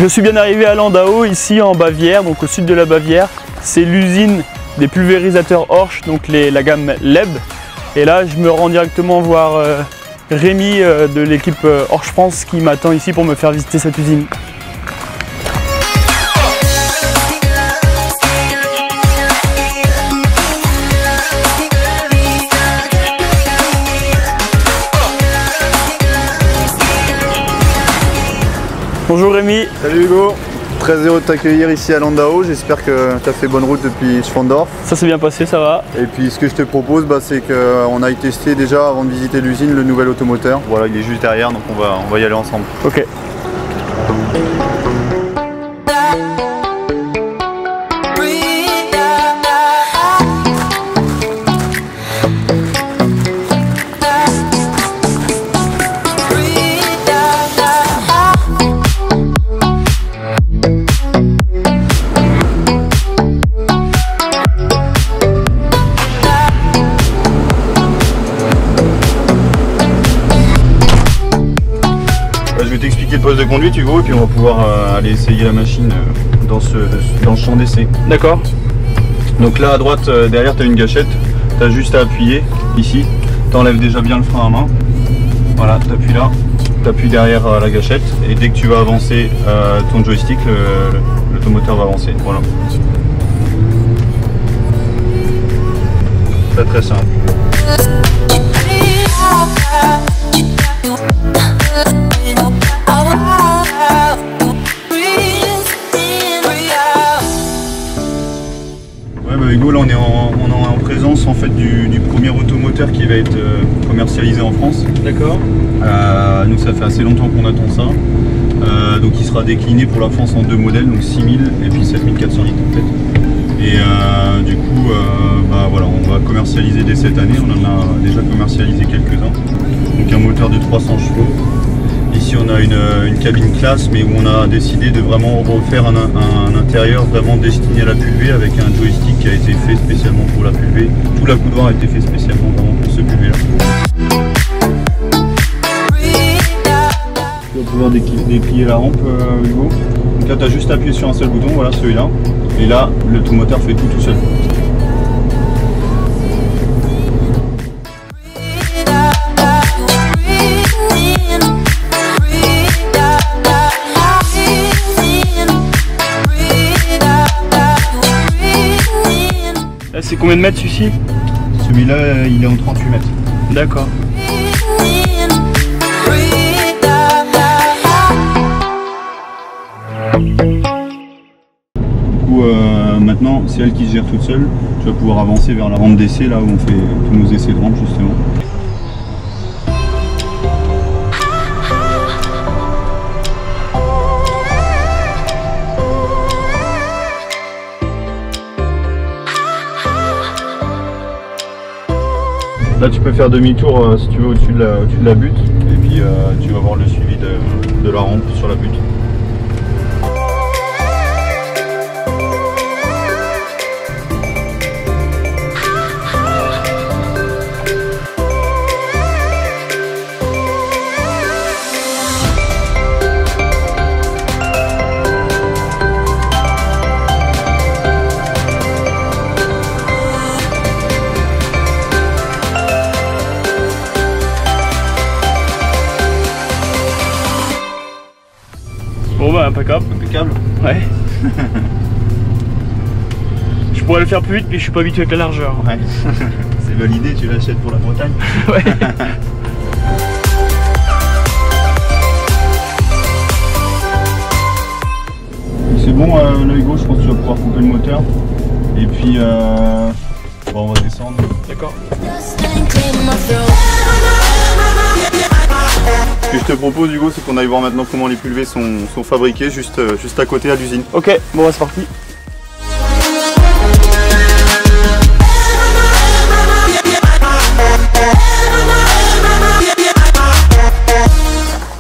Je suis bien arrivé à Landau, ici en Bavière, donc au sud de la Bavière. C'est l'usine des pulvérisateurs Horsch, donc la gamme LEB. Et là, je me rends directement voir Rémi de l'équipe Horsch France qui m'attend ici pour me faire visiter cette usine. Bonjour Rémi. Salut Hugo, très heureux de t'accueillir ici à Landau. J'espère que tu as fait bonne route depuis Schwandorf. Ça s'est bien passé, ça va. Et puis ce que je te propose, c'est qu'on aille tester déjà avant de visiter l'usine le nouvel automoteur. Voilà, il est juste derrière, donc on va y aller ensemble. Ok. Je vais t'expliquer le poste de conduite Hugo et puis on va pouvoir aller essayer la machine dans le champ d'essai. D'accord. Donc là à droite derrière tu as une gâchette, tu as juste à appuyer ici, tu enlèves déjà bien le frein à main. Voilà, tu appuies là, tu appuies derrière la gâchette et dès que tu vas avancer ton joystick, l'automoteur va avancer. Voilà. Très très simple. Hugo, là on est en présence en fait du premier automoteur qui va être commercialisé en France. D'accord. Nous ça fait assez longtemps qu'on attend ça. Donc il sera décliné pour la France en deux modèles, donc 6000 et puis 7400 litres en fait. Et du coup voilà, on va commercialiser dès cette année, on en a déjà commercialisé quelques-uns. Donc un moteur de 300 chevaux. Ici on a une cabine classe mais où on a décidé de vraiment refaire un intérieur vraiment destiné à la pulvée avec un joystick qui a été fait spécialement pour la pulvée. Tout l'accoudoir a été fait spécialement vraiment pour ce pulvé là. Tu vas pouvoir déplier la rampe Hugo. Donc là tu as juste appuyé sur un seul bouton, voilà celui-là. Et là l'automoteur fait tout seul. C'est combien de mètres celui-ci? Celui-là, il est en 38 mètres. D'accord. Du coup, maintenant, c'est elle qui se gère toute seule. Tu vas pouvoir avancer vers la rampe d'essai, là où on fait tous nos essais de rampe, justement. Là tu peux faire demi-tour si tu veux au-dessus de la butte et puis tu vas voir le suivi de la rampe sur la butte. Bon bah impeccable. Impeccable. Ouais. Je pourrais le faire plus vite mais je suis pas habitué avec la largeur. Ouais. C'est validé, tu l'achètes pour la Bretagne. Ouais. C'est bon là Hugo, je pense que tu vas pouvoir couper le moteur. Et puis bon, on va descendre. D'accord. Ce que je te propose Hugo, c'est qu'on aille voir maintenant comment les pulvées sont fabriquées juste à côté à l'usine. Ok, bon bah c'est parti.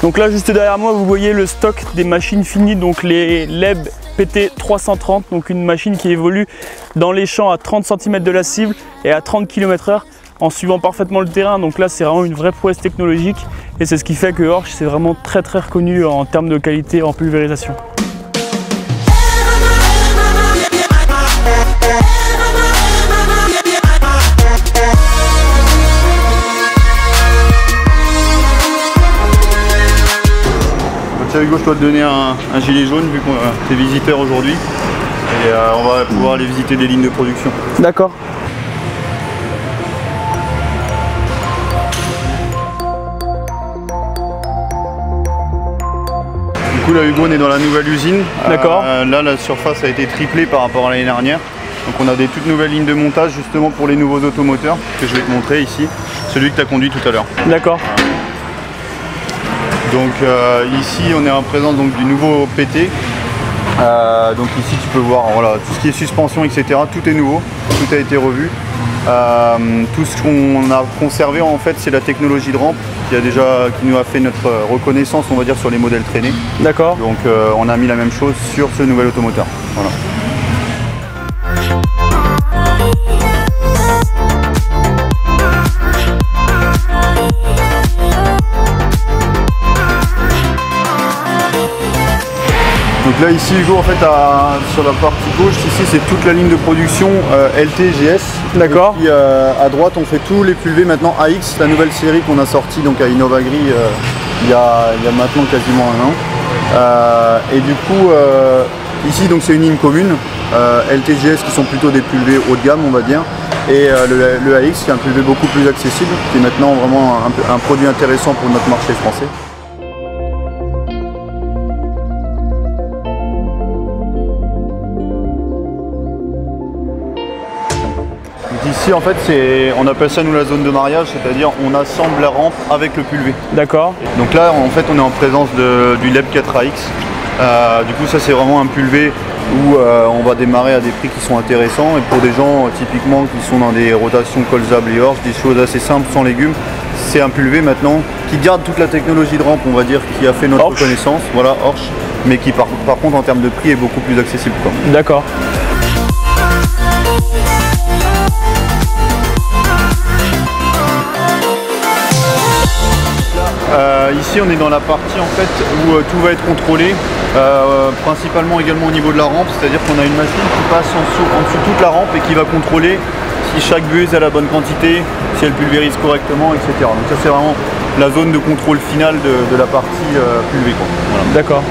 Donc là juste derrière moi vous voyez le stock des machines finies, donc les LEB PT 330, donc une machine qui évolue dans les champs à 30 cm de la cible et à 30 km/h en suivant parfaitement le terrain. Donc là c'est vraiment une vraie prouesse technologique et c'est ce qui fait que Horsch c'est vraiment très reconnu en termes de qualité en pulvérisation. tiens Hugo, je dois te donner un gilet jaune vu qu'on est visiteur aujourd'hui. Et on va pouvoir aller visiter des lignes de production. D'accord. Du coup là Hugo, on est dans la nouvelle usine. D'accord. Là la surface a été triplée par rapport à l'année dernière. Donc on a des toutes nouvelles lignes de montage justement pour les nouveaux automoteurs que je vais te montrer ici. Celui que tu as conduit tout à l'heure. D'accord. Donc ici on est en présence donc, du nouveau PT. Donc ici tu peux voir voilà, tout ce qui est suspension etc. Tout est nouveau, tout a été revu. Tout ce qu'on a conservé en fait c'est la technologie de rampe qui nous a fait notre reconnaissance on va dire sur les modèles traînés. D'accord. Donc on a mis la même chose sur ce nouvel automoteur. Voilà. Donc là ici Hugo en fait sur la partie gauche ici c'est toute la ligne de production LTGS. D'accord. Et puis à droite on fait tous les pulvés maintenant AX, la nouvelle série qu'on a sortie donc à Innovagri il y a maintenant quasiment un an. Et du coup ici donc c'est une ligne commune, LTGS qui sont plutôt des pulvés haut de gamme on va dire. Et le AX qui est un pulvé beaucoup plus accessible, qui est maintenant vraiment un produit intéressant pour notre marché français. Ici en fait on appelle ça nous la zone de mariage, c'est-à-dire on assemble la rampe avec le pulvé. D'accord. Donc là en fait on est en présence du LEB 4AX. Du coup ça c'est vraiment un pulvé où on va démarrer à des prix qui sont intéressants et pour des gens typiquement qui sont dans des rotations colzables et Horsch, des choses assez simples sans légumes, c'est un pulvé maintenant qui garde toute la technologie de rampe on va dire qui a fait notre reconnaissance, voilà Horsch, mais qui par contre en termes de prix est beaucoup plus accessible. D'accord. Ici on est dans la partie en fait où tout va être contrôlé, principalement également au niveau de la rampe, c'est-à-dire qu'on a une machine qui passe en dessous de toute la rampe et qui va contrôler si chaque bueuse a la bonne quantité, si elle pulvérise correctement, etc. Donc ça c'est vraiment la zone de contrôle finale de la partie pulvée. Voilà. D'accord.